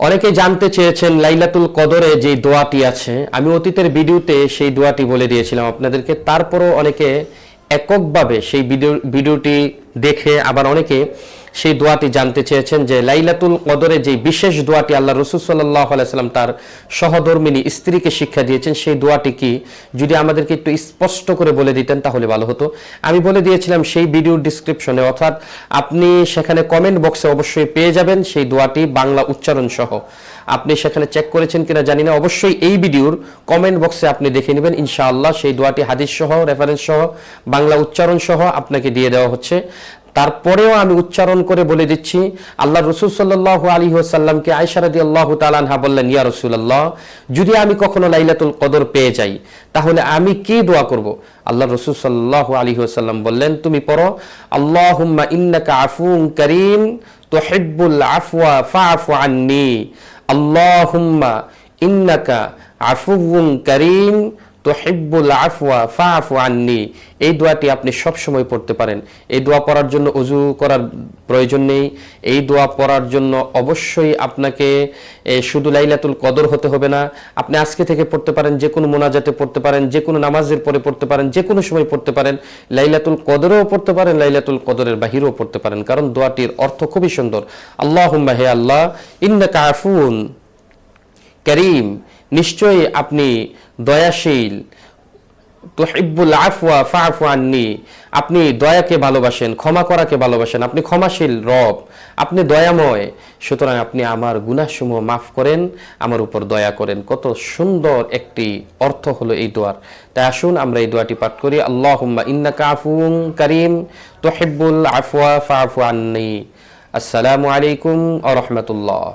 অনেকে জানতে চেয়েছেন লাইলাতুল কদরে যে দোয়াটি আছে, আমি অতীতের ভিডিওতে সেই দোয়াটি বলে দিয়েছিলাম আপনাদেরকে। তারপরও অনেকে এককভাবে সেই ভিডিওটি দেখে আবার অনেকে সেই দোয়াটি জানতে চেয়েছেন যে লাইলাতুল কদরে যে বিশেষ দোয়াটি আল্লাহ রাসূল সাল্লাল্লাহু আলাইহি সাল্লাম তার সহধর্মিনী স্ত্রীকে শিক্ষা দিয়েছেন, সেই দোয়াটি কি যদি আমাদেরকে একটু স্পষ্ট করে বলে দিতেন তাহলে ভালো হতো। আমি বলে দিয়েছিলাম সেই ভিডিওর ডিসক্রিপশনে, অর্থাৎ আপনি সেখানে কমেন্ট বক্সে অবশ্যই পেয়ে যাবেন সেই দোয়াটি বাংলা উচ্চারণ সহ। আপনি সেখানে চেক করেছেন কিনা জানি না, অবশ্যই এই ভিডিওর কমেন্ট বক্সে আপনি দেখে নেবেন। ইনশাআল্লাহ সেই দোয়াটি হাদিস সহ, রেফারেন্স সহ, বাংলা উচ্চারণ সহ আপনাকে দিয়ে দেওয়া হচ্ছে। তারপরেও আমি উচ্চারণ করে বলে দিচ্ছি, আল্লাহ রাসূল সাল্লাল্লাহু আলাইহি ওয়াসাল্লামকে আয়েশা রাদিয়াল্লাহু তাআলা আনহা বললেন, ইয়া রাসূলুল্লাহ, যদি আমি কখনো লাইলাতুল কদর পেয়ে যাই তাহলে আমি কি দোয়া করব? আল্লাহ রাসূল সাল্লাল্লাহু আলাইহি ওয়াসাল্লাম বললেন, তুমি পড়ো আল্লাহুম্মা ইন্নাকা আফুউন কারীম তুহিব্বুল আফওয়া ফাআফু আন্নী, আল্লাহুম্মা ইন্নাকা আফুউন কারীম তুহিব্বুল আফওয়া ফাআফু আন্নী। এই দোয়াটি আপনি সব সময় পড়তে পারেন। এই দোয়া পড়ার জন্য ওযু করার প্রয়োজন নেই। এই দোয়া পড়ার জন্য অবশ্যই আপনাকে শুধু লাইলাতুল কদর হতে হবে না, আপনি আজকে থেকে পড়তে পারেন, যে কোনো মোনাজাতে পড়তে পারেন, যে কোনো নামাজের পরে পড়তে পারেন, যে কোনো সময় পড়তে পারেন। লাইলাতুল কদরেও পড়তে পারেন, লাইলাতুল কদরের বাহিরেও পড়তে পারেন, কারণ দোয়াটির অর্থ খুবই সুন্দর। আল্লাহুম্মা, হে আল্লাহ, ইন্নাকা আফুন কারীম, নিশ্চয়ই আপনি দয়াশীল, তুহিব্বুল আফওয়া ফাআফু আন্নী, আপনি দয়াকে ভালোবাসেন, ক্ষমা করাকে ভালোবাসেন, আপনি ক্ষমাশীল রব, আপনি দয়াময়, সুতরাং আপনি আমার গুনাহসমূহ মাফ করেন, আমার উপর দয়া করেন। কত সুন্দর একটি অর্থ হলো এই দোয়ার। তাই আসুন আমরা এই দোয়াটি পাঠ করি। আল্লাহুম্মা ইন্নাকা আফুউন কারীম তুহিব্বুল আফওয়া ফাআফু আন্নী। আসসালামু আলাইকুম ওয়া রাহমাতুল্লাহ।